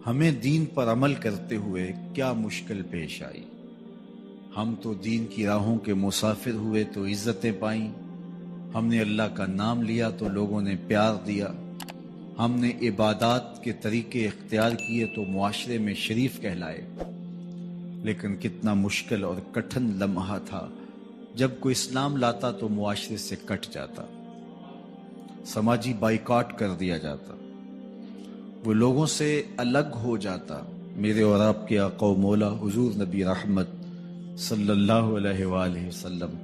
ہمیں دین پر عمل کرتے ہوئے کیا مشکل پیش آئی۔ ہم تو دین کی راہوں کے مسافر ہوئے تو عزتیں پائیں، ہم نے اللہ کا نام لیا تو لوگوں نے پیار دیا، ہم نے عبادات کے طریقے اختیار کیے تو معاشرے میں شریف کہلائے۔ لیکن کتنا مشکل اور کٹھن لمحہ تھا جب کوئی اسلام لاتا تو معاشرے سے کٹ جاتا، سماجی بائیکاٹ کر دیا جاتا، وہ لوگوں سے الگ ہو جاتا۔ میرے اور آپ کے آقا و مولا حضور نبی رحمت صلی اللہ علیہ وآلہ وسلم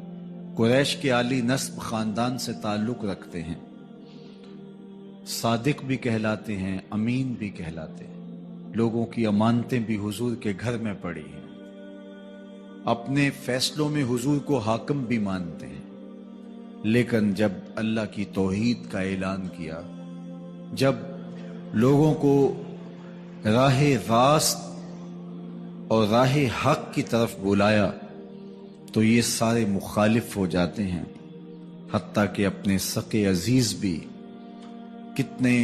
قریش کے عالی نسب خاندان سے تعلق رکھتے ہیں، صادق بھی کہلاتے ہیں، امین بھی کہلاتے ہیں، لوگوں کی امانتیں بھی حضور کے گھر میں پڑی ہیں، اپنے فیصلوں میں حضور کو حاکم بھی مانتے ہیں۔ لیکن جب اللہ کی توحید کا اعلان کیا، جب لوگوں کو راہ راست اور راہ حق کی طرف بلایا تو یہ سارے مخالف ہو جاتے ہیں، حتیٰ کہ اپنے سقے عزیز بھی کتنے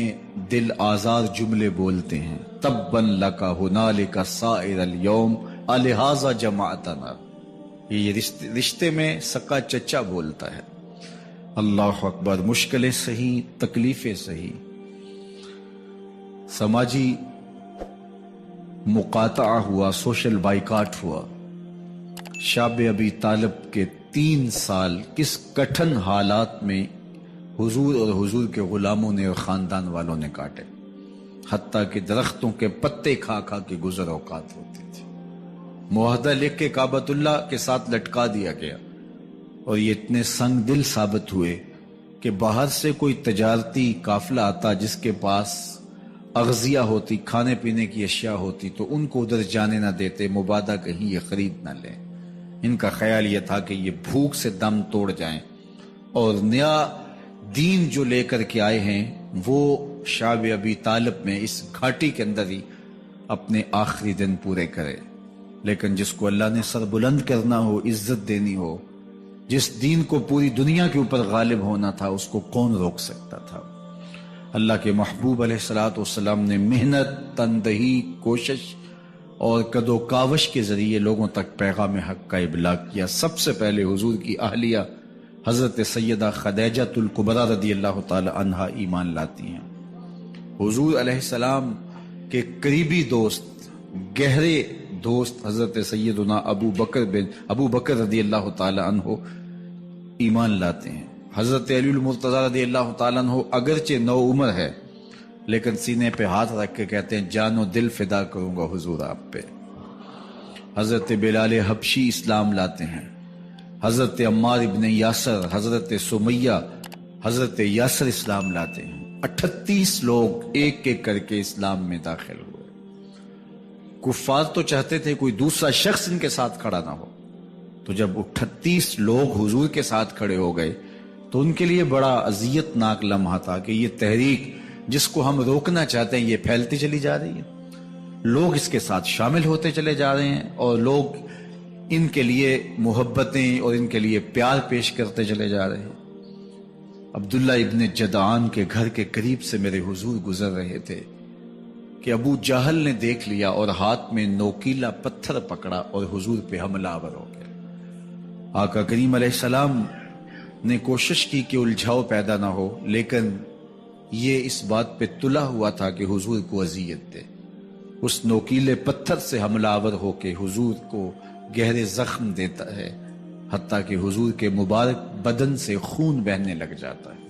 دل آزار جملے بولتے ہیں۔ تباً لک ہنالک سائر الیوم الہٰذا جمعتنا، یہ رشتے میں سکا چچا بولتا ہے۔ اللہ اکبر، مشکلیں سہی، تکلیفیں سہی، سماجی مقاطعہ ہوا، سوشل بائیکاٹ ہوا۔ شاب ابی طالب کے 3 سال کس کٹھن حالات میں حضور اور حضور کے غلاموں نے اور خاندان والوں نے کاٹے، حتیٰ کہ درختوں کے پتے کھا کھا کے گزر اوقات ہوتی تھی۔ معاہدہ لکھ کے کعبۃ اللہ کے ساتھ لٹکا دیا گیا، اور یہ اتنے سنگ دل ثابت ہوئے کہ باہر سے کوئی تجارتی قافلہ آتا جس کے پاس اغذیہ ہوتی، کھانے پینے کی اشیاء ہوتی، تو ان کو ادھر جانے نہ دیتے، مبادا کہیں یہ خرید نہ لیں۔ ان کا خیال یہ تھا کہ یہ بھوک سے دم توڑ جائیں، اور نیا دین جو لے کر کے آئے ہیں وہ شعب ابی طالب میں اس گھاٹی کے اندر ہی اپنے آخری دن پورے کرے۔ لیکن جس کو اللہ نے سر بلند کرنا ہو، عزت دینی ہو، جس دین کو پوری دنیا کے اوپر غالب ہونا تھا، اس کو کون روک سکتا تھا؟ اللہ کے محبوب علیہ الصلوۃ والسلام نے محنت، تندہی، کوشش اور کد و کاوش کے ذریعے لوگوں تک پیغام حق کا ابلاغ کیا۔ سب سے پہلے حضور کی اہلیہ حضرت سیدہ خدیجہ الکبریٰ رضی اللہ تعالی عنہا ایمان لاتی ہیں۔ حضور علیہ السلام کے قریبی دوست، گہرے دوست حضرت سیدنا ابو بکر رضی اللہ تعالی عنہ ایمان لاتے ہیں۔ حضرت علی المرتضیٰ رضی اللہ تعالیٰ عنہ اگرچہ نو عمر ہے، لیکن سینے پہ ہاتھ رکھ کے کہتے ہیں جان و دل فدا کروں گا حضور آپ پہ۔ حضرت بلال حبشی اسلام لاتے ہیں، حضرت عمار ابن یاسر، حضرت سمیہ، حضرت یاسر اسلام لاتے ہیں۔ 38 لوگ ایک ایک کر کے اسلام میں داخل ہوئے۔ کفار تو چاہتے تھے کوئی دوسرا شخص ان کے ساتھ کھڑا نہ ہو، تو جب 38 لوگ حضور کے ساتھ کھڑے ہو گئے تو ان کے لیے بڑا اذیت ناک لمحہ تھا کہ یہ تحریک جس کو ہم روکنا چاہتے ہیں یہ پھیلتی چلی جا رہی ہے، لوگ اس کے ساتھ شامل ہوتے چلے جا رہے ہیں، اور لوگ ان کے لیے محبتیں اور ان کے لیے پیار پیش کرتے چلے جا رہے ہیں۔ عبداللہ ابن جدعان کے گھر کے قریب سے میرے حضور گزر رہے تھے کہ ابو جہل نے دیکھ لیا اور ہاتھ میں نوکیلا پتھر پکڑا اور حضور پہ حملہ آور ہو گیا۔ آقا کریم علیہ السلام نے کوشش کی کہ الجھاؤ پیدا نہ ہو، لیکن یہ اس بات پہ تلا ہوا تھا کہ حضور کو اذیت دے۔ اس نوکیلے پتھر سے حملہ آور ہو کے حضور کو گہرے زخم دیتا ہے، حتیٰ کہ حضور کے مبارک بدن سے خون بہنے لگ جاتا ہے۔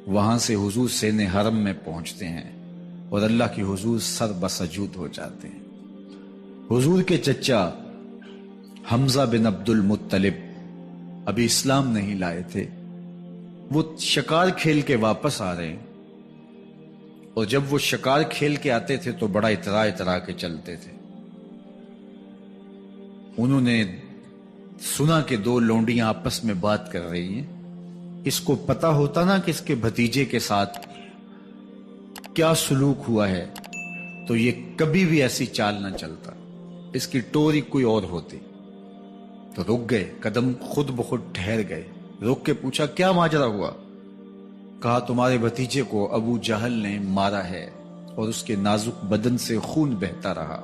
وہاں سے حضور سین حرم میں پہنچتے ہیں اور اللہ کے حضور سر بسجود ہو جاتے ہیں۔ حضور کے چچا حمزہ بن عبد المطلب ابھی اسلام نہیں لائے تھے، وہ شکار کھیل کے واپس آ رہے ہیں، اور جب وہ شکار کھیل کے آتے تھے تو بڑا اترا کے چلتے تھے۔ انہوں نے سنا کہ 2 لونڈیاں آپس میں بات کر رہی ہیں۔ اس کو پتا ہوتا نا کہ اس کے بھتیجے کے ساتھ کیا سلوک ہوا ہے تو یہ کبھی بھی ایسی چال نہ چلتا، اس کی ٹوری کوئی اور ہوتی۔ تو رک گئے، قدم خود بخود ٹھہر گئے، رک کے پوچھا کیا ماجرا ہوا؟ کہا تمہارے بھتیجے کو ابو جہل نے مارا ہے اور اس کے نازک بدن سے خون بہتا رہا۔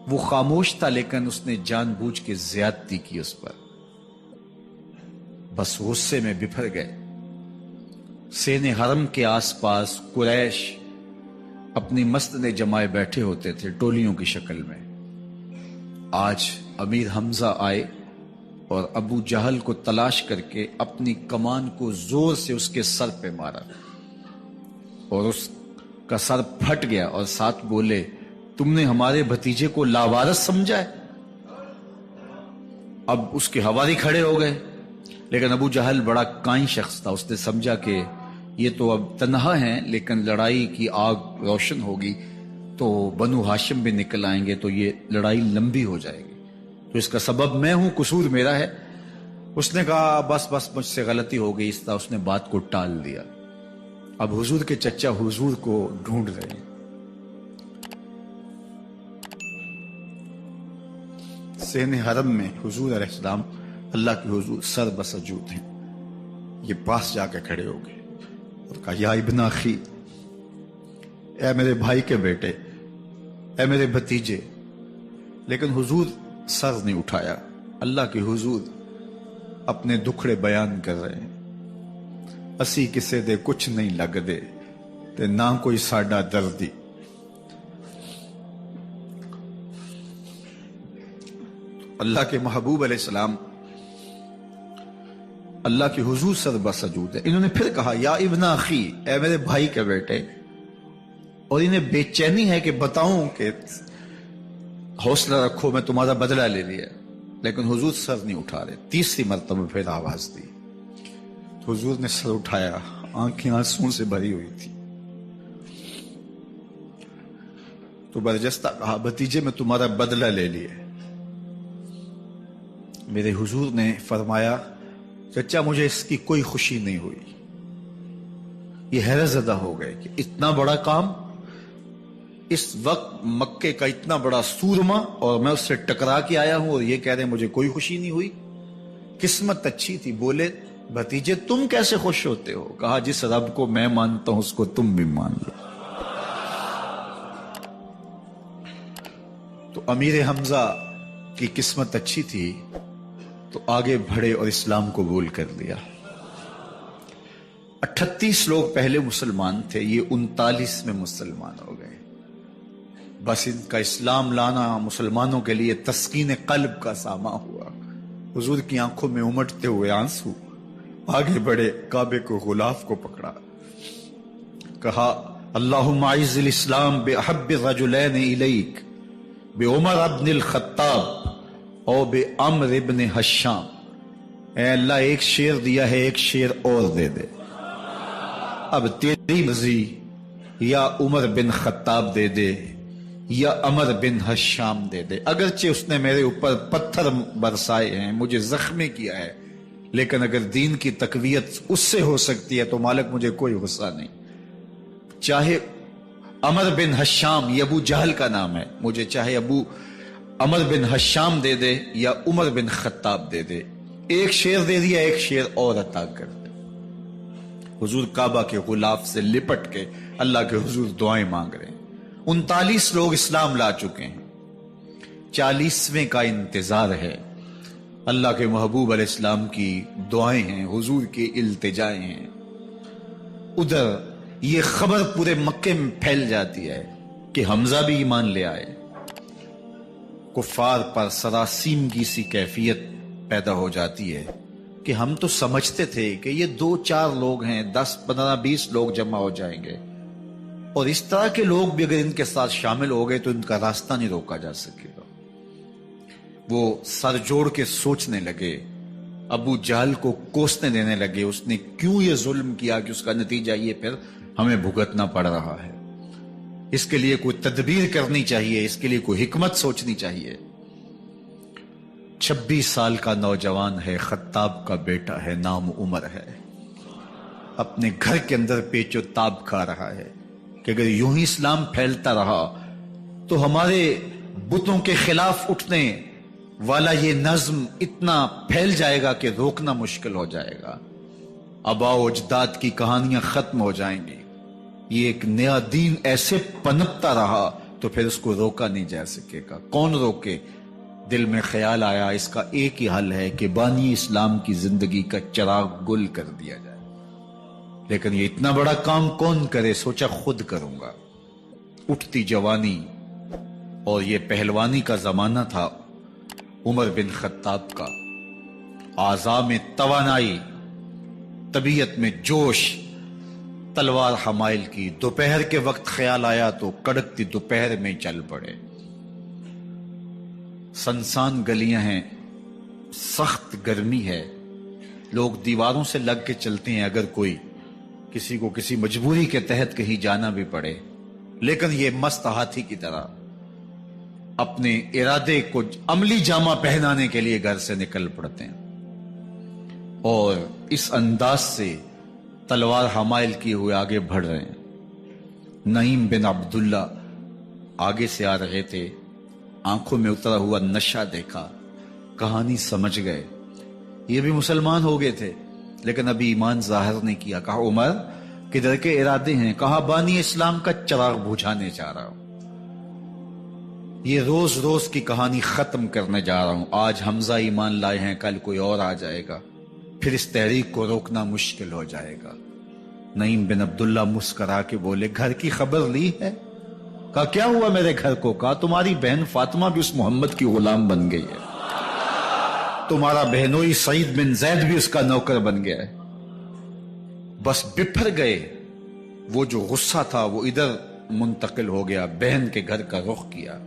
وہ خاموش تھا لیکن اس نے جان بوجھ کے زیادتی کی اس پر۔ بس غصے میں بپھر گئے۔ سین حرم کے آس پاس قریش اپنی مسندیں جمائے بیٹھے ہوتے تھے ٹولیوں کی شکل میں۔ آج امیر حمزہ آئے اور ابو جہل کو تلاش کر کے اپنی کمان کو زور سے اس کے سر پہ مارا اور اس کا سر پھٹ گیا، اور ساتھ بولے تم نے ہمارے بھتیجے کو لاوارث سمجھا ہے۔ اب اس کے حواری کھڑے ہو گئے، لیکن ابو جہل بڑا کائن شخص تھا، اس نے سمجھا کہ یہ تو اب تنہا ہیں، لیکن لڑائی کی آگ روشن ہوگی تو بنو ہاشم بھی نکل آئیں گے تو یہ لڑائی لمبی ہو جائے گی، تو اس کا سبب میں ہوں، قصور میرا ہے۔ اس نے کہا بس بس مجھ سے غلطی ہو گئی، اس طرح اس نے بات کو ٹال دیا۔ اب حضور کے چچا حضور کو ڈھونڈ رہے ہیں۔ سین حرم میں حضور علیہ السلام اللہ کے حضور سر بسجود ہیں۔ یہ پاس جا کے کھڑے ہو گئے اور کہا یا ابن اخی، اے میرے بھائی کے بیٹے، اے میرے بھتیجے، لیکن حضور سر نہیں اٹھایا۔ اللہ کے حضور اپنے دکھڑے بیان کر رہے ہیں۔ اسی کسے دے کچھ نہیں لگ دے تے نہ کوئی ساڈا دردی۔ اللہ کے محبوب علیہ السلام اللہ کے حضور سر بسجود ہے۔ انہوں نے پھر کہا یا ابن اخی، اے میرے بھائی کے بیٹے، اور انہیں بے چینی ہے کہ بتاؤں کہ حوصلہ رکھو میں تمہارا بدلہ لے لیا، لیکن حضور سر نہیں اٹھا رہے۔ تیسری مرتبہ پھر آواز دی، حضور نے سر اٹھایا، آنکھیں آنسوں سے بھری ہوئی تھی، تو برجستہ کہا بھتیجے میں تمہارا بدلہ لے لیا۔ میرے حضور نے فرمایا چچا مجھے اس کی کوئی خوشی نہیں ہوئی۔ یہ حیرت زدہ ہو گئے کہ اتنا بڑا کام، اس وقت مکے کا اتنا بڑا سورما، اور میں اس سے ٹکرا کے آیا ہوں اور یہ کہہ رہے ہیں مجھے کوئی خوشی نہیں ہوئی۔ قسمت اچھی تھی۔ بولے بھتیجے تم کیسے خوش ہوتے ہو؟ کہا جس رب کو میں مانتا ہوں اس کو تم بھی مان لو۔ تو امیر حمزہ کی قسمت اچھی تھی تو آگے بڑھے اور اسلام قبول کر لیا۔ 38 لوگ پہلے مسلمان تھے، یہ 39 میں مسلمان ہو گئے۔ بس ان کا اسلام لانا مسلمانوں کے لیے تسکین قلب کا ساما ہوا۔ حضور کی آنکھوں میں امٹتے ہوئے آنسو، آگے بڑھے، کعبے کو غلاف کو پکڑا، کہا اللہم اعز الاسلام باحب الرجلین الیک بعمر ابن الخطاب اور بعمر ابن حشام۔ اے اللہ ایک شیر دیا ہے، ایک شیر اور دے دے، اب تیری مرضی، یا عمر بن خطاب دے دے یا عمر بن حشام دے دے۔ اگرچہ اس نے میرے اوپر پتھر برسائے ہیں، مجھے زخمی کیا ہے، لیکن اگر دین کی تقویت اس سے ہو سکتی ہے تو مالک مجھے کوئی غصہ نہیں۔ چاہے عمر بن حشام، یہ ابو جہل کا نام ہے، مجھے چاہے ابو عمر بن حشام دے دے یا عمر بن خطاب دے دے، ایک شیر دے دیا، ایک شیر اور عطا کر دے۔ حضور کعبہ کے غلاف سے لپٹ کے اللہ کے حضور دعائیں مانگ رہے ہیں۔ 39 لوگ اسلام لا چکے ہیں، 40ویں کا انتظار ہے۔ اللہ کے محبوب علیہ السلام کی دعائیں ہیں، حضور کی التجائیں ہیں۔ ادھر یہ خبر پورے مکے میں پھیل جاتی ہے کہ حمزہ بھی ایمان لے آئے۔ کفار پر سراسیمگی سی کیفیت پیدا ہو جاتی ہے کہ ہم تو سمجھتے تھے کہ یہ 2-4 لوگ ہیں، 10, 15, 20 لوگ جمع ہو جائیں گے، اور اس طرح کے لوگ بھی اگر ان کے ساتھ شامل ہو گئے تو ان کا راستہ نہیں روکا جا سکے گا۔ وہ سر جوڑ کے سوچنے لگے، ابو جہل کو کوسنے دینے لگے، اس نے کیوں یہ ظلم کیا کہ اس کا نتیجہ یہ پھر ہمیں بھگتنا پڑ رہا ہے، اس کے لیے کوئی تدبیر کرنی چاہیے، اس کے لیے کوئی حکمت سوچنی چاہیے۔ 26 سال کا نوجوان ہے، خطاب کا بیٹا ہے، نام عمر ہے، اپنے گھر کے اندر پیچ و تاب کھا رہا ہے کہ اگر یوں ہی اسلام پھیلتا رہا تو ہمارے بتوں کے خلاف اٹھنے والا یہ نظم اتنا پھیل جائے گا کہ روکنا مشکل ہو جائے گا، آباء و اجداد کی کہانیاں ختم ہو جائیں گی، یہ ایک نیا دین ایسے پنپتا رہا تو پھر اس کو روکا نہیں جا سکے گا. کون روکے؟ دل میں خیال آیا اس کا ایک ہی حل ہے کہ بانی اسلام کی زندگی کا چراغ گل کر دیا جائے. لیکن یہ اتنا بڑا کام کون کرے؟ سوچا خود کروں گا. اٹھتی جوانی اور یہ پہلوانی کا زمانہ تھا عمر بن خطاب کا. اعضاء میں توانائی، طبیعت میں جوش، تلوار حمائل کی. دوپہر کے وقت خیال آیا تو کڑکتی دوپہر میں چل پڑے. سنسان گلیاں ہیں، سخت گرمی ہے، لوگ دیواروں سے لگ کے چلتے ہیں اگر کوئی کسی کو کسی مجبوری کے تحت کہیں جانا بھی پڑے. لیکن یہ مست ہاتھی کی طرح اپنے ارادے کو عملی جامہ پہنانے کے لیے گھر سے نکل پڑتے ہیں اور اس انداز سے تلوار حمائل کیے ہوئے آگے بڑھ رہے ہیں. نعیم بن عبداللہ آگے سے آ رہے تھے. آنکھوں میں اترا ہوا نشہ دیکھا، کہانی سمجھ گئے. یہ بھی مسلمان ہو گئے تھے لیکن ابھی ایمان ظاہر نہیں کیا. کہا عمر کدھر کے ارادے ہیں؟ کہا بانی اسلام کا چراغ بجھانے جا رہا ہوں. یہ روز روز کی کہانی ختم کرنے جا رہا ہوں. آج حمزہ ایمان لائے ہیں، کل کوئی اور آ جائے گا، پھر اس تحریک کو روکنا مشکل ہو جائے گا. نعیم بن عبداللہ مسکرا کے بولے گھر کی خبر لی ہے؟ کہا کیا ہوا میرے گھر کو؟ کہا تمہاری بہن فاطمہ بھی اس محمد کی غلام بن گئی ہے، تمہارا بہنوئی سعید بن زید بھی اس کا نوکر بن گیا ہے. بس بپھر گئے. وہ جو غصہ تھا وہ ادھر منتقل ہو گیا، بہن کے گھر کا رخ کیا.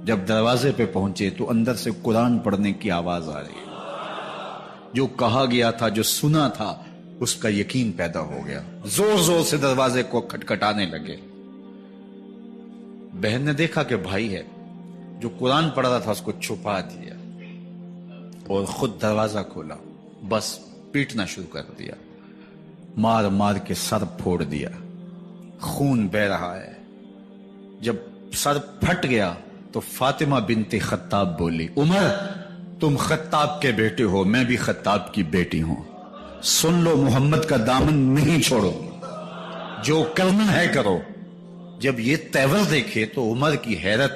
جب دروازے پہ پہنچے تو اندر سے قرآن پڑھنے کی آواز آ رہی ہے. جو کہا گیا تھا، جو سنا تھا، اس کا یقین پیدا ہو گیا. زور زور سے دروازے کو کھٹکھٹانے لگے. بہن نے دیکھا کہ بھائی ہے. جو قرآن پڑھ رہا تھا اس کو چھپا دیا اور خود دروازہ کھولا. بس پیٹنا شروع کر دیا، مار مار کے سر پھوڑ دیا. خون بہ رہا ہے. جب سر پھٹ گیا تو فاطمہ بنت خطاب بولی عمر تم خطاب کے بیٹے ہو، میں بھی خطاب کی بیٹی ہوں. سن لو محمد کا دامن نہیں چھوڑو، جو کرنا ہے کرو. جب یہ تیور دیکھے تو عمر کی حیرت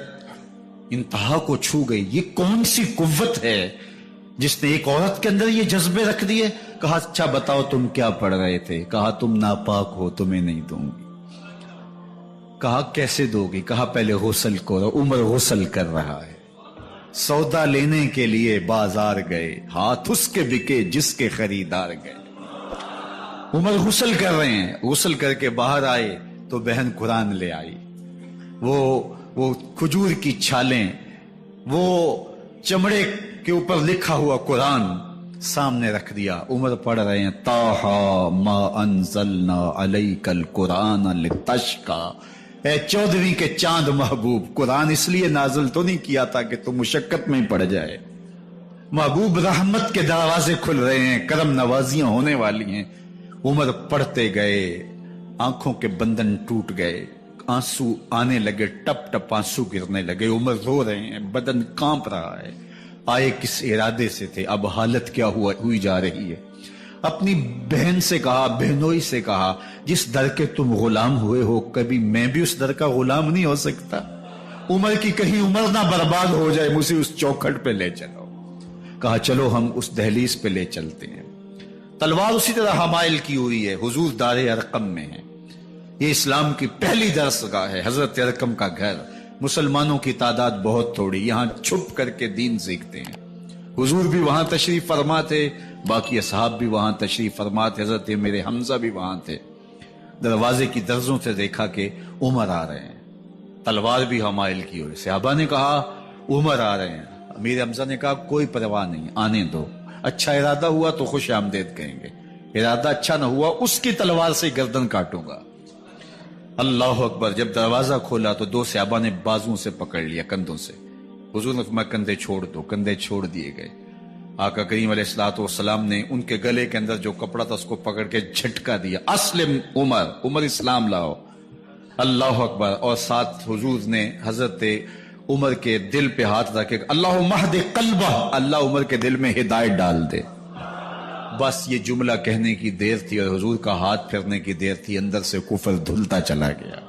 انتہا کو چھو گئی. یہ کون سی قوت ہے جس نے ایک عورت کے اندر یہ جذبے رکھ دیے؟ کہا اچھا بتاؤ تم کیا پڑھ رہے تھے؟ کہا تم ناپاک ہو، تمہیں نہیں دوں گی. کہا کیسے دو گی؟ کہا پہلے غسل کرو. عمر غسل کر رہا ہے. سودا لینے کے لیے بازار گئے، ہاتھ اس کے بکے جس کے خریدار گئے. عمر غسل کر رہے ہیں. غسل کر کے باہر آئے تو بہن قرآن لے آئی. وہ کھجور کی چھالیں، وہ چمڑے کے اوپر لکھا ہوا قرآن سامنے رکھ دیا. عمر پڑھ رہے ہیں طٰہٰ ما انزلنا علیک القرآن لتشقیٰ. اے 14ویں کے چاند محبوب، قرآن اس لیے نازل تو نہیں کیا تھا کہ تم مشقت میں پڑ جائے. محبوب رحمت کے دروازے کھل رہے ہیں، کرم نوازیاں ہونے والی ہیں. عمر پڑھتے گئے، آنکھوں کے بندن ٹوٹ گئے، آنسو آنے لگے، ٹپ ٹپ آنسو گرنے لگے. عمر رو رہے ہیں، بدن کانپ رہا ہے. آئے کس ارادے سے تھے، اب حالت کیا ہوئی جا رہی ہے. اپنی بہن سے کہا، بہنوئی سے کہا جس در کے تم غلام ہوئے ہو کبھی میں بھی اس در کا غلام نہیں ہو سکتا؟ عمر کی کہیں عمر نہ برباد ہو جائے، مجھے اس چوکھٹ پہ لے چلو. کہا چلو ہم اس دہلیز پہ لے چلتے ہیں. تلوار اسی طرح حمائل کی ہوئی ہے. حضور دار ارقم میں ہے. یہ اسلام کی پہلی درسگاہ ہے، حضرت ارقم کا گھر. مسلمانوں کی تعداد بہت تھوڑی، یہاں چھپ کر کے دین سیکھتے ہیں. حضور بھی وہاں تشریف فرما تھے، باقی اصحاب بھی وہاں تشریف فرما تھے. حضرت میرے حمزہ بھی وہاں تھے. دروازے کی درزوں سے دیکھا کہ عمر آ رہے ہیں، تلوار بھی حمائل کی ہوئی. صحابہ نے کہا عمر آ رہے ہیں. میرے حمزہ نے کہا کوئی پرواہ نہیں، آنے دو. اچھا ارادہ ہوا تو خوش آمدید کہیں گے، ارادہ اچھا نہ ہوا اس کی تلوار سے گردن کاٹوں گا. اللہ اکبر. جب دروازہ کھولا تو دو صحابہ نے بازوں سے پکڑ لیا، کندھوں سے. حضور نے فرمایا کندھے چھوڑ دو. کندھے چھوڑ دیے گئے. آقا کریم علیہ الصلوۃ والسلام نے ان کے گلے کے اندر جو کپڑا تھا اس کو پکڑ کے جھٹکا دیا. اسلم عمر، عمر اسلام لاؤ. اللہ اکبر. اور ساتھ حضور نے حضرت عمر کے دل پہ ہاتھ رکھے، اللہم اہد قلبہ، اللہ عمر کے دل میں ہدایت ڈال دے. بس یہ جملہ کہنے کی دیر تھی اور حضور کا ہاتھ پھرنے کی دیر تھی، اندر سے کفر دھلتا چلا گیا۔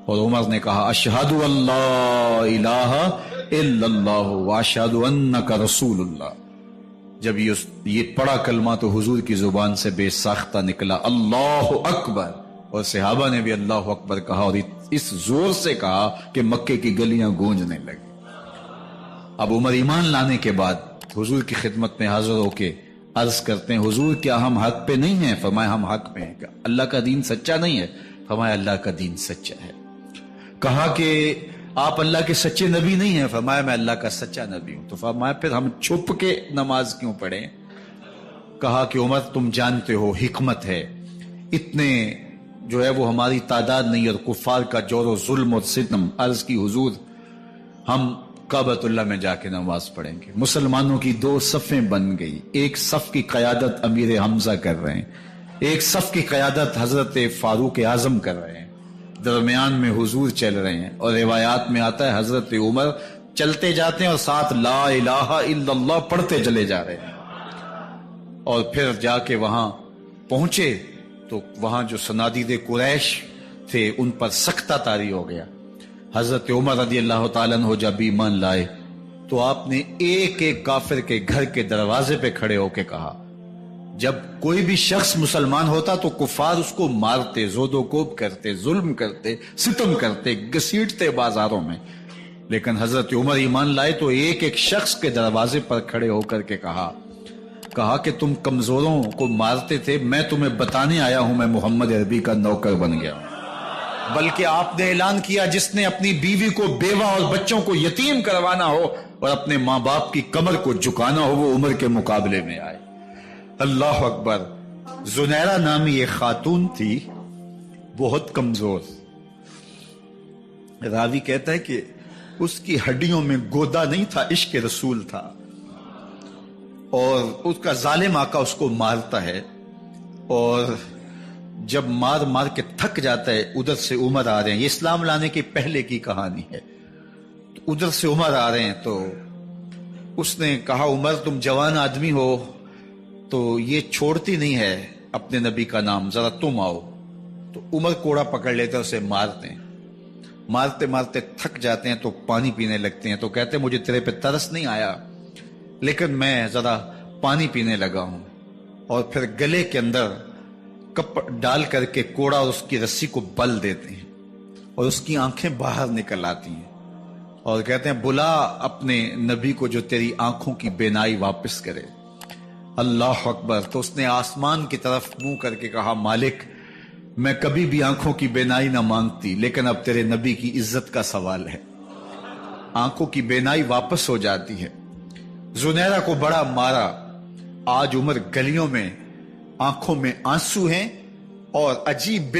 اور عمر نے کہا اشہد اللہ الہ الا اللہ واشہد انک رسول اللہ۔ جب یہ پڑا کلمہ تو حضور کی زبان سے بے ساختہ نکلا اللہ اکبر، اور صحابہ نے بھی اللہ اکبر کہا، اور اس زور سے کہا کہ مکے کی گلیاں گونجنے لگی۔ اب عمر ایمان لانے کے بعد حضور کی خدمت میں حاضر ہو کے عرض کرتے ہیں حضور کیا ہم حق پہ نہیں ہیں؟ فرمایا ہم حق پہ ہیں۔ اللہ کا دین سچا نہیں ہے؟ فرمایا اللہ کا دین سچا ہے۔ کہا کہ آپ اللہ کے سچے نبی نہیں ہیں؟ فرمایا میں اللہ کا سچا نبی ہوں۔ تو فرمایا پھر ہم چھپ کے نماز کیوں پڑھیں؟ کہا کہ عمر تم جانتے ہو حکمت ہے، اتنے جو ہے وہ ہماری تعداد نہیں، اور کفار کا جور و ظلم اور ستم۔ عرض کی حضور ہم کعبۃ اللہ میں جا کے نماز پڑھیں گے۔ مسلمانوں کی دو صفیں بن گئی، ایک صف کی قیادت امیر حمزہ کر رہے ہیں، ایک صف کی قیادت حضرت فاروق اعظم کر رہے ہیں، درمیان میں حضور چل رہے ہیں، اور روایات میں آتا ہے حضرت عمر چلتے جاتے ہیں اور ساتھ لا الہ الا اللہ پڑھتے چلے جا رہے ہیں۔ اور پھر جا کے وہاں پہنچے تو وہاں جو صنادید قریش تھے ان پر سختہ طاری ہو گیا۔ حضرت عمر رضی اللہ تعالیٰ عنہ جب ایمان لائے تو آپ نے ایک ایک کافر کے گھر کے دروازے پہ کھڑے ہو کے کہا، جب کوئی بھی شخص مسلمان ہوتا تو کفار اس کو مارتے، زود و کوب کرتے، ظلم کرتے، ستم کرتے، گھسیٹتے بازاروں میں، لیکن حضرت عمر ایمان لائے تو ایک ایک شخص کے دروازے پر کھڑے ہو کر کے کہا کہ تم کمزوروں کو مارتے تھے، میں تمہیں بتانے آیا ہوں میں محمد عربی کا نوکر بن گیا ہوں۔ بلکہ آپ نے اعلان کیا جس نے اپنی بیوی کو بیوہ اور بچوں کو یتیم کروانا ہو اور اپنے ماں باپ کی کمر کو جھکانا ہو وہ عمر کے مقابلے میں آئے۔ اللہ اکبر۔ زنیرہ نامی ایک خاتون تھی، بہت کمزور، راوی کہتا ہے کہ اس کی ہڈیوں میں گودا نہیں تھا، عشق رسول تھا، اور اس کا ظالم آقا اس کو مارتا ہے، اور جب مار مار کے تھک جاتا ہے ادھر سے عمر آ رہے ہیں، یہ اسلام لانے کے پہلے کی کہانی ہے، تو ادھر سے عمر آ رہے ہیں تو اس نے کہا عمر تم جوان آدمی ہو تو یہ چھوڑتی نہیں ہے اپنے نبی کا نام، ذرا تم آؤ۔ تو عمر کوڑا پکڑ لیتے اسے مارتے ہیں، مارتے مارتے تھک جاتے ہیں تو پانی پینے لگتے ہیں، تو کہتے ہیں مجھے تیرے پہ ترس نہیں آیا لیکن میں ذرا پانی پینے لگا ہوں، اور پھر گلے کے اندر کپ ڈال کر کے کوڑا اور اس کی رسی کو بل دیتے ہیں اور اس کی آنکھیں باہر نکل آتی ہیں، اور کہتے ہیں بلا اپنے نبی کو جو تیری آنکھوں کی بینائی واپس کرے۔ اللہ اکبر۔ تو اس نے آسمان کی طرف منہ کر کے کہا مالک میں کبھی بھی آنکھوں کی بینائی نہ مانگتی، لیکن اب تیرے نبی کی عزت کا سوال ہے۔ آنکھوں کی بینائی واپس ہو جاتی ہے۔ زنیرہ کو بڑا مارا۔ آج عمر گلیوں میں آنکھوں میں آنسو ہیں اور عجیب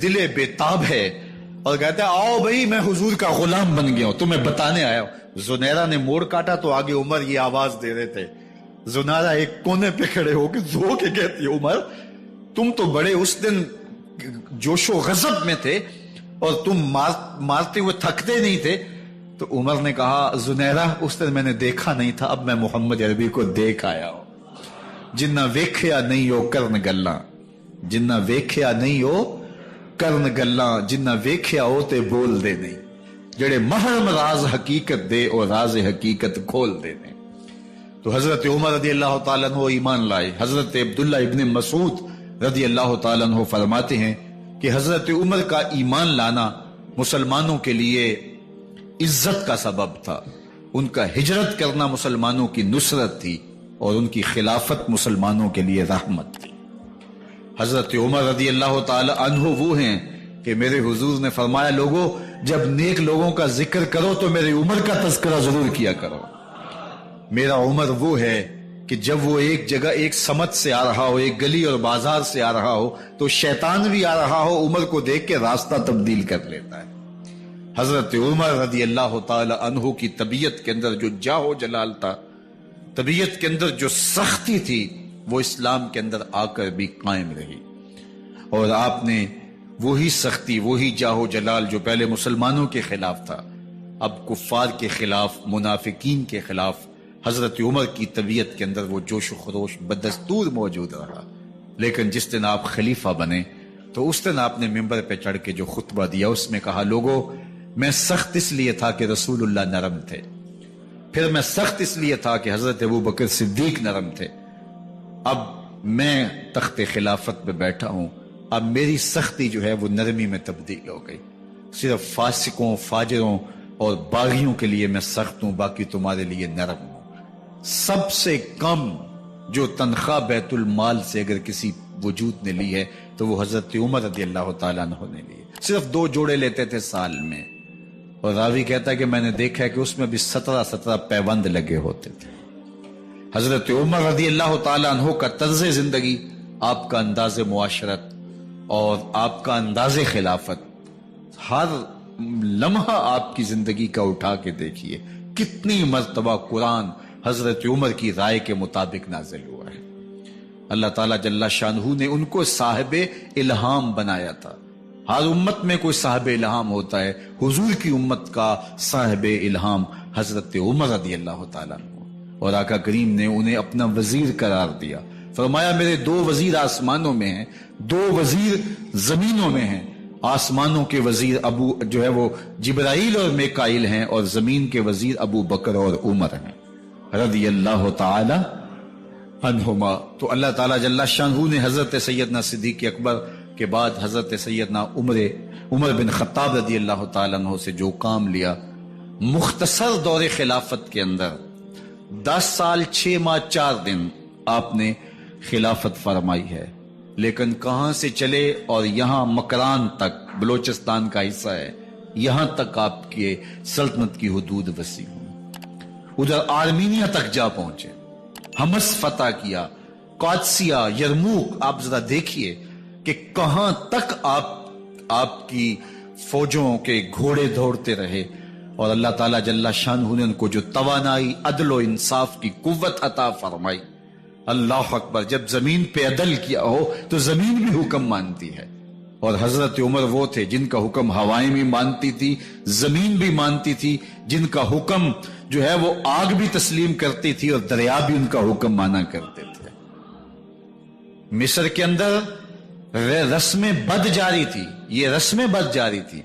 دلے بےتاب ہے، اور کہتا ہے آؤ بھئی میں حضور کا غلام بن گیا ہوں، تمہیں بتانے آیا ہوں۔ زنیرہ نے موڑ کاٹا تو آگے عمر یہ آواز دے رہے تھے۔ زنیرہ ایک کونے پہ کھڑے ہو کے زو کے کہتی ہے عمر تم تو بڑے اس دن جوش و غضب میں تھے اور تم مارتے ہوئے تھکتے نہیں تھے۔ تو عمر نے کہا زنیرہ اس دن میں نے دیکھا نہیں تھا، اب میں محمد عربی کو دیکھ آیا ہوں۔ جنہ ویکھیا نہیں ہو کرن گلاں، جنہ ویکھیا نہیں ہو کرن گلاں، جنہ ویکھیا ہو تے بول دے نہیں، جڑے محرم راز حقیقت دے اور راز حقیقت کھول دے نہیں۔ تو حضرت عمر رضی اللہ تعالیٰ عنہ ایمان لائے۔ حضرت عبداللہ ابن مسعود رضی اللہ تعالیٰ عنہ فرماتے ہیں کہ حضرت عمر کا ایمان لانا مسلمانوں کے لیے عزت کا سبب تھا، ان کا ہجرت کرنا مسلمانوں کی نصرت تھی، اور ان کی خلافت مسلمانوں کے لیے رحمت تھی۔ حضرت عمر رضی اللہ تعالی عنہ وہ ہیں کہ میرے حضور نے فرمایا لوگوں جب نیک لوگوں کا ذکر کرو تو میرے عمر کا تذکرہ ضرور کیا کرو۔ میرا عمر وہ ہے کہ جب وہ ایک جگہ ایک سمت سے آ رہا ہو، ایک گلی اور بازار سے آ رہا ہو تو شیطان بھی آ رہا ہو، عمر کو دیکھ کے راستہ تبدیل کر لیتا ہے۔ حضرت عمر رضی اللہ تعالی عنہ کی طبیعت کے اندر جو جاہ و جلال تھا، طبیعت کے اندر جو سختی تھی، وہ اسلام کے اندر آ کر بھی قائم رہی، اور آپ نے وہی سختی، وہی جاہ و جلال جو پہلے مسلمانوں کے خلاف تھا، اب کفار کے خلاف، منافقین کے خلاف حضرت عمر کی طبیعت کے اندر وہ جوش و خروش بدستور موجود رہا، لیکن جس دن آپ خلیفہ بنے تو اس دن آپ نے ممبر پہ چڑھ کے جو خطبہ دیا اس میں کہا، لوگوں میں سخت اس لیے تھا کہ رسول اللہ نرم تھے، پھر میں سخت اس لیے تھا کہ حضرت ابوبکر صدیق نرم تھے، اب میں تخت خلافت پہ بیٹھا ہوں، اب میری سختی جو ہے وہ نرمی میں تبدیل ہو گئی، صرف فاسقوں فاجروں اور باغیوں کے لیے میں سخت ہوں، باقی تمہارے لیے نرم ہوں۔ سب سے کم جو تنخواہ بیت المال سے اگر کسی وجود نے لی ہے تو وہ حضرت عمر رضی اللہ تعالیٰ عنہ نے لی، صرف 2 جوڑے لیتے تھے سال میں، اور راوی کہتا ہے کہ میں نے دیکھا ہے کہ اس میں بھی 17 پیوند لگے ہوتے تھے۔ حضرت عمر رضی اللہ تعالیٰ عنہ کا طرز زندگی، آپ کا انداز معاشرت اور آپ کا انداز خلافت، ہر لمحہ آپ کی زندگی کا اٹھا کے دیکھیے کتنی مرتبہ قرآن حضرت عمر کی رائے کے مطابق نازل ہوا ہے۔ اللہ تعالیٰ جل شانہ نے ان کو صاحب الہام بنایا تھا۔ ہر امت میں کوئی صاحب الہام ہوتا ہے، حضور کی امت کا صاحب الہام حضرت عمر رضی اللہ تعالیٰ عنہ، اور آقا کریم نے انہیں اپنا وزیر قرار دیا، فرمایا میرے 2 وزیر آسمانوں میں ہیں، 2 وزیر زمینوں میں ہیں، آسمانوں کے وزیر ابو جو ہے وہ جبرائیل اور میکائیل ہیں، اور زمین کے وزیر ابو بکر اور عمر ہیں رضی اللہ تعالی عنہما۔ تو اللہ تعالیٰ جل شانہ نے حضرت سیدنا صدیق اکبر کے بعد حضرت سیدنا عمر بن خطاب رضی اللہ تعالیٰ عنہ سے جو کام لیا، مختصر دور خلافت کے اندر 10 سال 6 ماہ 4 دن آپ نے خلافت فرمائی ہے، لیکن کہاں سے چلے اور یہاں مکران تک، بلوچستان کا حصہ ہے، یہاں تک آپ کے سلطنت کی حدود وسیع ہوئی، ادھر آرمینیا تک جا پہنچے، حمص فتح کیا، قادسیہ، یرموک، آپ ذرا دیکھیے کہ کہاں تک آپ کی فوجوں کے گھوڑے دوڑتے رہے، اور اللہ تعالیٰ جل شانہ نے ان کو جو توانائی، عدل و انصاف کی قوت عطا فرمائی۔ اللہ اکبر، جب زمین پہ عدل کیا ہو تو زمین بھی حکم مانتی ہے، اور حضرت عمر وہ تھے جن کا حکم ہوائیں بھی مانتی تھی، زمین بھی مانتی تھی، جن کا حکم جو ہے وہ آگ بھی تسلیم کرتی تھی اور دریا بھی ان کا حکم مانا کرتے تھے۔ مصر کے اندر رسم بد جاری تھی، یہ رسم بد جاری تھی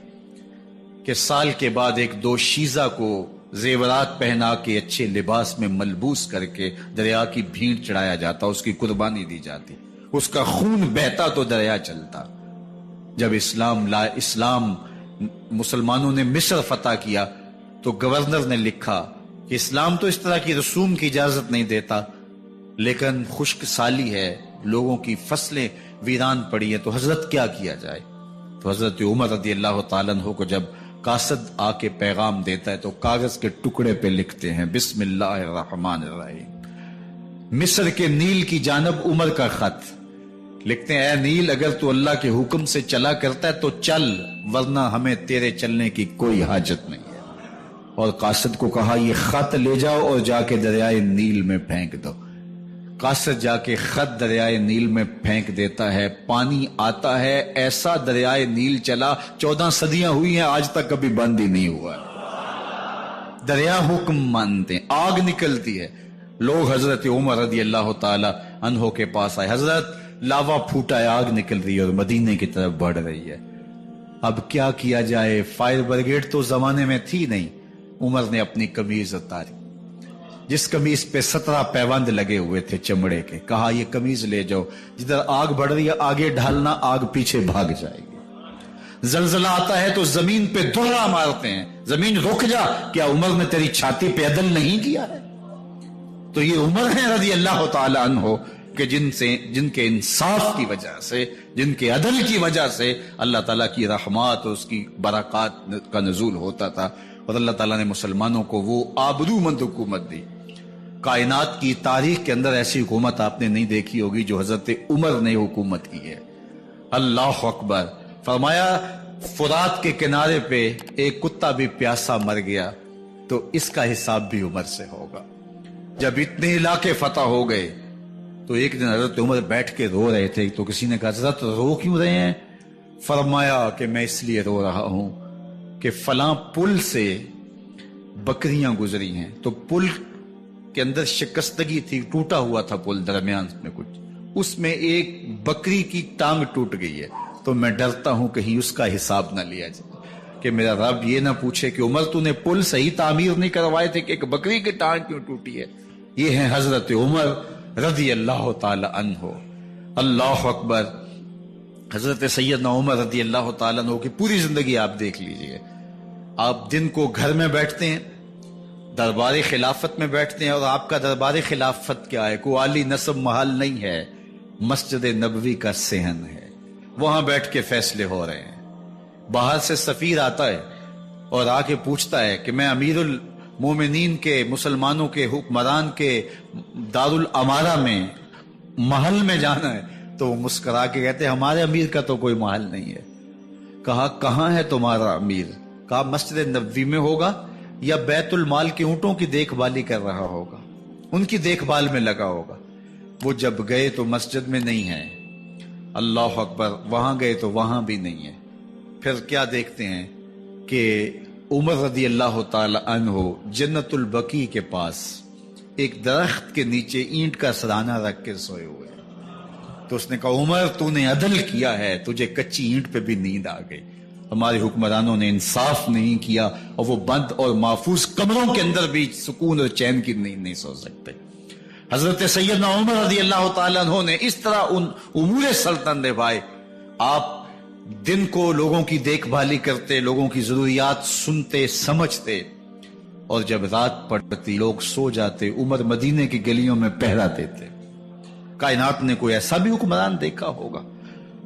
کہ سال کے بعد 1-2 شیزہ کو زیورات پہنا کے اچھے لباس میں ملبوس کر کے دریا کی بھیڑ چڑھایا جاتا، اس کی قربانی دی جاتی، اس کا خون بہتا تو دریا چلتا۔ جب اسلام مسلمانوں نے مصر فتح کیا تو گورنر نے لکھا کہ اسلام تو اس طرح کی رسوم کی اجازت نہیں دیتا، لیکن خشک سالی ہے، لوگوں کی فصلیں ویران پڑی ہے، تو حضرت کیا کیا جائے؟ تو حضرت عمر رضی اللہ تعالیٰ عنہ کو جب قاصد آ کے پیغام دیتا ہے تو کاغذ کے ٹکڑے پہ لکھتے ہیں بسم اللہ الرحمن الرحیم، مصر کے نیل کی جانب عمر کا خط، لکھتے ہیں اے نیل اگر تو اللہ کے حکم سے چلا کرتا ہے تو چل، ورنہ ہمیں تیرے چلنے کی کوئی حاجت نہیں ہے۔ اور قاصد کو کہا یہ خط لے جاؤ اور جا کے دریائے نیل میں پھینک دو۔ قاصد جا کے خط دریائے نیل میں پھینک دیتا ہے، پانی آتا ہے، ایسا دریائے نیل چلا 14 صدیاں ہوئی ہیں آج تک کبھی بند ہی نہیں ہوا۔ دریا حکم مانتے ہیں، آگ نکلتی ہے، لوگ حضرت عمر رضی اللہ تعالی عنہ کے پاس آئے، حضرت لاوا پھوٹا ہے، آگ نکل رہی ہے اور مدینے کی طرف بڑھ رہی ہے، اب کیا کیا جائے؟ فائر بریگیڈ تو زمانے میں تھی نہیں۔ عمر نے اپنی قمیض اتاری، جس قمیض پہ 17 پیوند لگے ہوئے تھے چمڑے کے، کہا یہ قمیض لے جاؤ، جدھر آگ بڑھ رہی ہے آگے ڈھالنا، آگ پیچھے بھاگ جائے گی۔ زلزلہ آتا ہے تو زمین پہ دہرا مارتے ہیں، زمین رک جا، کیا عمر نے تیری چھاتی پہ عدل نہیں کیا ہے؟ تو یہ عمر ہیں رضی اللہ تعالی عنہ کہ جن کے انصاف کی وجہ سے، جن کے عدل کی وجہ سے اللہ تعالیٰ کی رحمات اور اس کی برکات کا نزول ہوتا تھا، اور اللہ تعالیٰ نے مسلمانوں کو وہ آبرومند حکومت دی۔ کائنات کی تاریخ کے اندر ایسی حکومت آپ نے نہیں دیکھی ہوگی جو حضرت عمر نے حکومت کی ہے۔ اللہ اکبر، فرمایا فرات کے کنارے پہ ایک کتا بھی پیاسا مر گیا تو اس کا حساب بھی عمر سے ہوگا۔ جب اتنے علاقے فتح ہو گئے تو ایک دن حضرت عمر بیٹھ کے رو رہے تھے، تو کسی نے کہا حضرت رو کیوں رہے ہیں؟ فرمایا کہ میں اس لیے رو رہا ہوں کہ فلاں پل سے بکریاں گزری ہیں، تو پل کے اندر شکستگی تھی، ٹوٹا ہوا تھا پل درمیان میں کچھ، اس میں ایک بکری کی ٹانگ ٹوٹ گئی ہے، تو میں ڈرتا ہوں کہیں اس کا حساب نہ لیا جائے کہ میرا رب یہ نہ پوچھے کہ عمر تو نے پل صحیح تعمیر نہیں کروائے تھے کہ ایک بکری کی ٹانگ کیوں ٹوٹی ہے۔ یہ ہے حضرت عمر رضی اللہ تعالی عنہ۔ اللہ اکبر۔ حضرت سیدنا عمر رضی اللہ تعالیٰ عنہ کی پوری زندگی آپ دیکھ لیجئے، آپ دن کو گھر میں بیٹھتے ہیں، دربار خلافت میں بیٹھتے ہیں، اور آپ کا دربار خلافت کیا ہے؟ کوئی عالی نصب محل نہیں ہے، مسجد نبوی کا صحن ہے، وہاں بیٹھ کے فیصلے ہو رہے ہیں۔ باہر سے سفیر آتا ہے اور آ کے پوچھتا ہے کہ میں امیر المومنین کے، مسلمانوں کے حکمران کے دارالامارہ میں محل میں جانا ہے، تو وہ مسکرا کے کہتے ہیں ہمارے امیر کا تو کوئی محل نہیں ہے۔ کہا کہاں ہے تمہارا امیر؟ کہا مسجد نبوی میں ہوگا یا بیت المال کے اونٹوں کی دیکھ بھالی کر رہا ہوگا، ان کی دیکھ بھال میں لگا ہوگا۔ وہ جب گئے تو مسجد میں نہیں ہے، اللہ اکبر، وہاں گئے تو وہاں بھی نہیں ہے۔ پھر کیا دیکھتے ہیں کہ عمر رضی اللہ تعالی عنہ جنت البقیع کے پاس ایک درخت کے نیچے اینٹ کا سرانہ رکھ کے سوئے ہوئے، تو اس نے کہا عمر تو نے عدل کیا ہے، تجھے کچی اینٹ پہ بھی نیند آ گئی، ہمارے حکمرانوں نے انصاف نہیں کیا، اور وہ بند اور محفوظ کمروں کے اندر بھی سکون اور چین کی نیند نہیں سو سکتے۔ حضرت سیدنا عمر رضی اللہ تعالیٰ عنہ نے اس طرح ان امور سلطنت نبھائے۔ آپ دن کو لوگوں کی دیکھ بھالی کرتے، لوگوں کی ضروریات سنتے سمجھتے، اور جب رات پڑتی لوگ سو جاتے، عمر مدینے کی گلیوں میں پہرا دیتے۔ کائنات نے کوئی ایسا بھی حکمران دیکھا ہوگا؟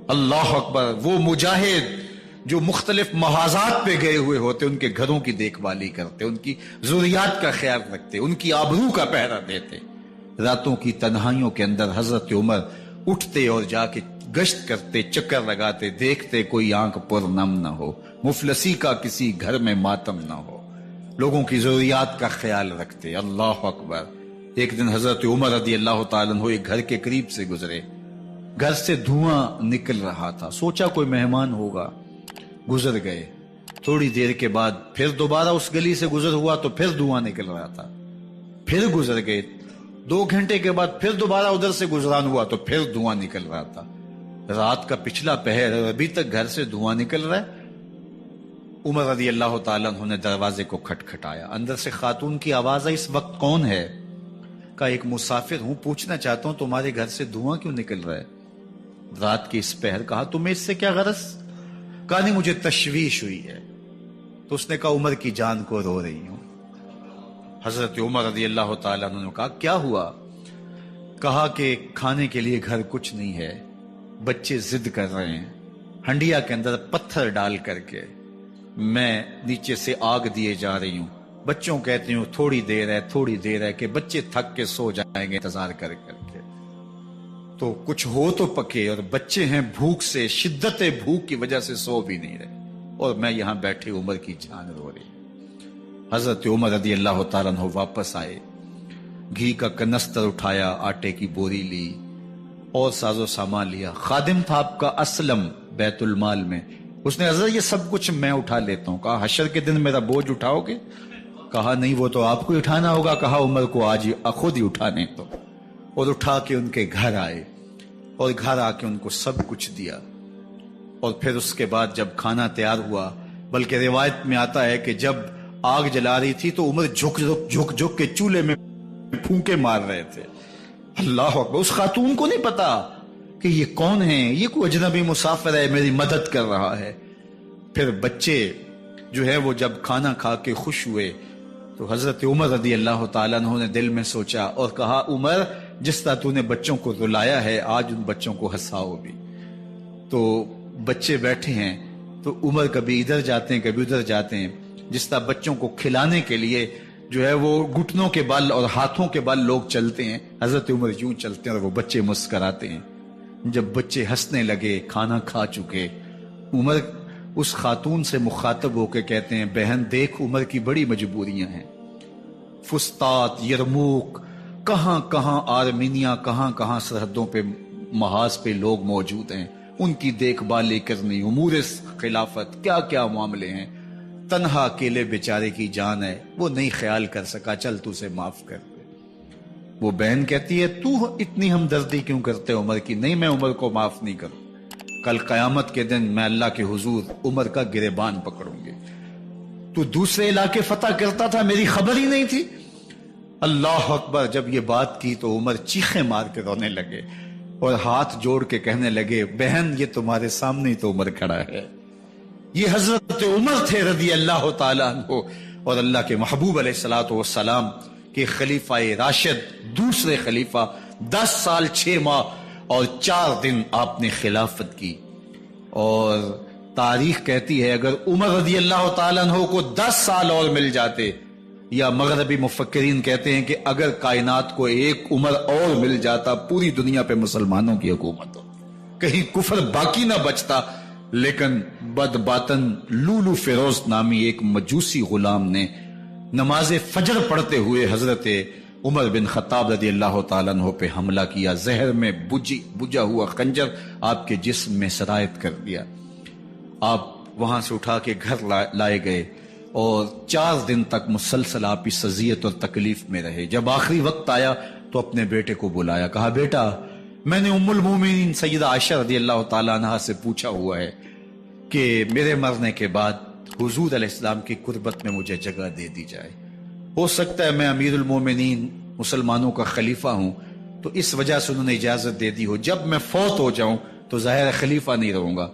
اللہ اکبر۔ وہ مجاہد جو مختلف محاذات پہ گئے ہوئے ہوتے، ان کے گھروں کی دیکھ بھالی کرتے، ان کی ضروریات کا خیال رکھتے، ان کی آبرو کا پہرا دیتے۔ راتوں کی تنہائیوں کے اندر حضرت عمر اٹھتے اور جا کے گشت کرتے، چکر لگاتے، دیکھتے کوئی آنکھ پر نم نہ ہو، مفلسی کا کسی گھر میں ماتم نہ ہو، لوگوں کی ضروریات کا خیال رکھتے۔ اللہ اکبر۔ ایک دن حضرت عمر رضی اللہ تعالیٰ عنہ ایک گھر کے قریب سے گزرے، گھر سے دھواں نکل رہا تھا، سوچا کوئی مہمان ہوگا، گزر گئے۔ تھوڑی دیر کے بعد پھر دوبارہ اس گلی سے گزر ہوا تو پھر دھواں نکل رہا تھا، پھر گزر گئے۔ 2 گھنٹے کے بعد پھر دوبارہ ادھر سے گزران ہوا تو پھر دھواں نکل رہا تھا۔ رات کا پچھلا پہر ہے، ابھی تک گھر سے دھواں نکل رہا ہے۔ عمر رضی اللہ تعالیٰ عنہ نے دروازے کو کھٹکھٹایا، اندر سے خاتون کی آواز آئی، اس وقت کون ہے؟ کہا ایک مسافر ہوں، پوچھنا چاہتا ہوں تمہارے گھر سے دھواں کیوں نکل رہا ہے رات کی اس پہر؟ کہا تمہیں اس سے کیا غرض؟ کہا نہیں مجھے تشویش ہوئی ہے۔ تو اس نے کہا عمر کی جان کو رو رہی ہوں۔ حضرت عمر رضی اللہ تعالیٰ عنہ نے کہا کیا ہوا؟ کہا کہ کھانے کے لیے گھر کچھ نہیں ہے، بچے ضد کر رہے ہیں، ہنڈیا کے اندر پتھر ڈال کر کے میں نیچے سے آگ دیے جا رہی ہوں، بچوں کہتے ہیں تھوڑی دیر ہے تھوڑی دیر ہے، کہ بچے تھک کے سو جائیں گے انتظار کر کر کے، تو کچھ ہو تو پکے، اور بچے ہیں بھوک سے، شدت بھوک کی وجہ سے سو بھی نہیں رہے، اور میں یہاں بیٹھے عمر کی جان رو رہی۔ حضرت عمر رضی اللہ تعالیٰ عنہ واپس آئے، گھی کا کنستر اٹھایا، آٹے کی بوری لی اور ساز و سامان لیا۔ خادم تھا آپ کا اسلم بیت المال میں، اس نے حضرت یہ سب کچھ میں اٹھا لیتا ہوں۔ کہا حشر کے دن میرا بوجھ اٹھاؤ گے؟ کہا نہیں وہ تو آپ کو اٹھانا ہوگا۔ کہا عمر کو آج خود ہی اٹھانے تو، اور اٹھا کے ان کے گھر آئے، اور گھر آ کے ان کو سب کچھ دیا۔ اور پھر اس کے بعد جب کھانا تیار ہوا، بلکہ روایت میں آتا ہے کہ جب آگ جلا رہی تھی تو عمر جھک کے چولہے میں پھونکے مار رہے تھے۔ اللہ اکبر۔ اس خاتون کو نہیں پتا کہ یہ کون ہے، یہ کوئی اجنبی مسافر ہے، میری مدد کر رہا ہے۔ پھر بچے جو ہے وہ جب کھانا کھا کے خوش ہوئے تو حضرت عمر رضی اللہ تعالیٰ عنہ نے دل میں سوچا اور کہا عمر جس طرح تو نے بچوں کو رلایا ہے آج ان بچوں کو ہنساؤ بھی۔ تو بچے بیٹھے ہیں تو عمر کبھی ادھر جاتے ہیں کبھی ادھر جاتے ہیں، جس طرح بچوں کو کھلانے کے لیے جو ہے وہ گھٹنوں کے بل اور ہاتھوں کے بل لوگ چلتے ہیں، حضرت عمر یوں چلتے ہیں اور وہ بچے مسکراتے ہیں۔ جب بچے ہنسنے لگے، کھانا کھا چکے، عمر اس خاتون سے مخاطب ہو کے کہتے ہیں بہن دیکھ عمر کی بڑی مجبوریاں ہیں، فسطاط، یرموک، کہاں کہاں آرمینیا، کہاں کہاں سرحدوں پہ محاذ پہ لوگ موجود ہیں، ان کی دیکھ بھال کرنی، امور خلافت، کیا کیا معاملے ہیں، تنہا اکیلے بیچارے کی جان ہے، وہ نہیں خیال کر سکا، چل تو اسے معاف کر دے۔ وہ بہن کہتی ہے تو اتنی ہمدردی کیوں کرتے عمر کی؟ نہیں، میں عمر کو معاف نہیں کروں، کل قیامت کے دن میں اللہ کے حضور عمر کا گریبان پکڑوں گی۔ تو دوسرے علاقے فتح کرتا تھا، میری خبر ہی نہیں تھی۔ اللہ اکبر! جب یہ بات کی تو عمر چیخیں مار کے رونے لگے اور ہاتھ جوڑ کے کہنے لگے، بہن یہ تمہارے سامنے ہی تو عمر کھڑا ہے، یہ حضرت عمر تھے رضی اللہ تعالیٰ عنہ، اور اللہ کے محبوب علیہ الصلوۃ والسلام کہ خلیفہ راشد، دوسرے خلیفہ، 10 سال 6 ماہ اور 4 دن آپ نے خلافت کی۔ اور تاریخ کہتی ہے اگر عمر رضی اللہ تعالیٰ عنہ کو 10 سال اور مل جاتے، یا مغربی مفکرین کہتے ہیں کہ اگر کائنات کو ایک عمر اور مل جاتا، پوری دنیا پہ مسلمانوں کی حکومت ہو، کہیں کفر باقی نہ بچتا۔ لیکن بد باطن لولو فیروز نامی ایک مجوسی غلام نے نماز فجر پڑھتے ہوئے حضرت عمر بن خطاب رضی اللہ تعالیٰ عنہ پہ حملہ کیا، زہر میں بجھا ہوا خنجر آپ کے جسم میں سرایت کر دیا۔ آپ وہاں سے اٹھا کے گھر لائے گئے اور 4 دن تک مسلسل آپ اس اذیت اور تکلیف میں رہے۔ جب آخری وقت آیا تو اپنے بیٹے کو بلایا، کہا بیٹا میں نے ام المومنین سیدہ عائشہ رضی اللہ تعالیٰ عنہ سے پوچھا ہوا ہے کہ میرے مرنے کے بعد حضور علیہ السلام کی قربت میں مجھے جگہ دے دی جائے۔ ہو سکتا ہے میں امیر المومنین مسلمانوں کا خلیفہ ہوں تو اس وجہ سے انہوں نے اجازت دے دی ہو، جب میں فوت ہو جاؤں تو ظاہر خلیفہ نہیں رہوں گا،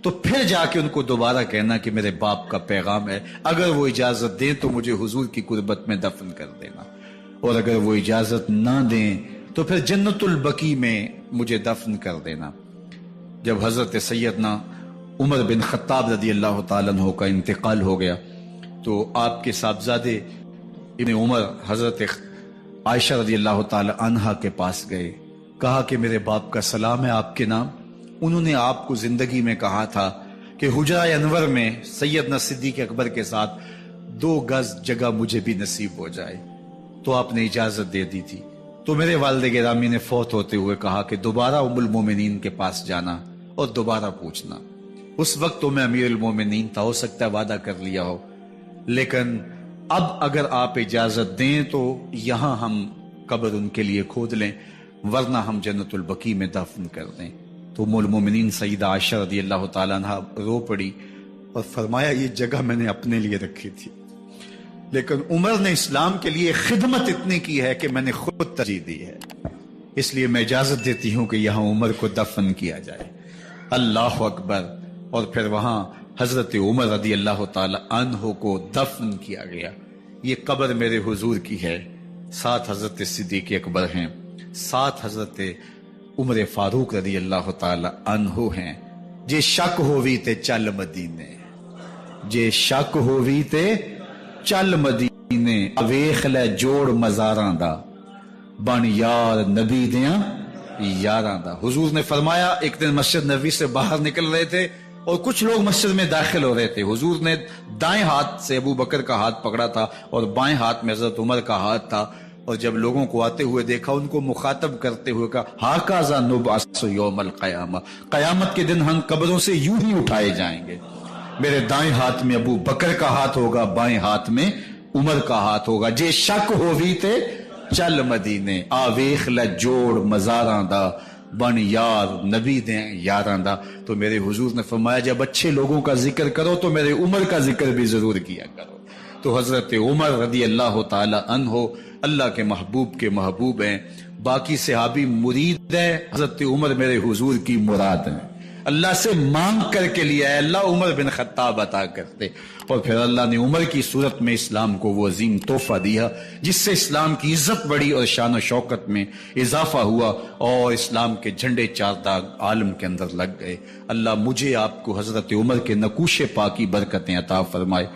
تو پھر جا کے ان کو دوبارہ کہنا کہ میرے باپ کا پیغام ہے، اگر وہ اجازت دیں تو مجھے حضور کی قربت میں دفن کر دینا، اور اگر وہ اجازت نہ دیں تو پھر جنت البقیع میں مجھے دفن کر دینا۔ جب حضرت سیدنا عمر بن خطاب رضی اللہ تعالیٰ عنہ کا انتقال ہو گیا تو آپ کے صاحبزادے ابن عمر حضرت عائشہ رضی اللہ تعالیٰ عنہا کے پاس گئے، کہا کہ میرے باپ کا سلام ہے آپ کے نام، انہوں نے آپ کو زندگی میں کہا تھا کہ حجرہ انور میں سیدنا صدیق اکبر کے ساتھ 2 گز جگہ مجھے بھی نصیب ہو جائے، تو آپ نے اجازت دے دی تھی۔ تو میرے والد گرامی نے فوت ہوتے ہوئے کہا کہ دوبارہ ام المومنین کے پاس جانا اور دوبارہ پوچھنا۔ اس وقت تو میں امیر المومنین تھا، ہو سکتا ہے وعدہ کر لیا ہو، لیکن اب اگر آپ اجازت دیں تو یہاں ہم قبر ان کے لیے کھود لیں، ورنہ ہم جنت البقیع میں دفن کر دیں۔ تو ام المومنین سیدہ عائشہ رضی اللہ تعالیٰ عنہ رو پڑی اور فرمایا یہ جگہ میں نے اپنے لیے رکھی تھی، لیکن عمر نے اسلام کے لیے خدمت اتنی کی ہے کہ میں نے خود ترجیح دی ہے، اس لیے میں اجازت دیتی ہوں کہ یہاں عمر کو دفن کیا جائے۔ اللہ اکبر! اور پھر وہاں حضرت عمر رضی اللہ تعالی عنہ کو دفن کیا گیا۔ یہ قبر میرے حضور کی ہے، 7 حضرت صدیق اکبر ہیں، 7 حضرت عمر فاروق رضی اللہ تعالی عنہ ہیں۔ جے شک ہووی تے چل مدینے، جے شک ہووی تے چل مدینے، ویخ لے جوڑ مزاراں دا، بن یار نبی دیاں یاراں دا۔ حضور نے فرمایا ایک دن مسجد نبوی سے باہر نکل رہے تھے اور کچھ لوگ مسجد میں داخل ہو رہے تھے، حضور نے دائیں ہاتھ سے ابو بکر کا ہاتھ پکڑا تھا اور بائیں ہاتھ میں حضرت عمر کا ہاتھ تھا، اور جب لوگوں کو آتے ہوئے دیکھا ان کو مخاطب کرتے ہوئے کہا ہاکذا نبعث یوم القیامہ، قیامت کے دن ہم قبروں سے یوں ہی اٹھائے جائیں گے، میرے دائیں ہاتھ میں ابو بکر کا ہاتھ ہوگا، بائیں ہاتھ میں عمر کا ہاتھ ہوگا۔ جے شک ہووی تے چل مدینے، آویخ لے جوڑ مزاراں دا، بن یار نبی دیں یاراں دا۔ تو میرے حضور نے فرمایا جب اچھے لوگوں کا ذکر کرو تو میرے عمر کا ذکر بھی ضرور کیا کرو۔ تو حضرت عمر رضی اللہ تعالی عنہ اللہ کے محبوب کے محبوب ہیں، باقی صحابی مرید ہیں، حضرت عمر میرے حضور کی مراد ہیں، اللہ سے مانگ کر کے لیا ہے، اللہ عمر بن خطاب عطا کرتے، اور پھر اللہ نے عمر کی صورت میں اسلام کو وہ عظیم تحفہ دیا جس سے اسلام کی عزت بڑھی اور شان و شوکت میں اضافہ ہوا، اور اسلام کے جھنڈے 4 داغ عالم کے اندر لگ گئے۔ اللہ مجھے آپ کو حضرت عمر کے نقوش پاک کی برکتیں عطا فرمائے۔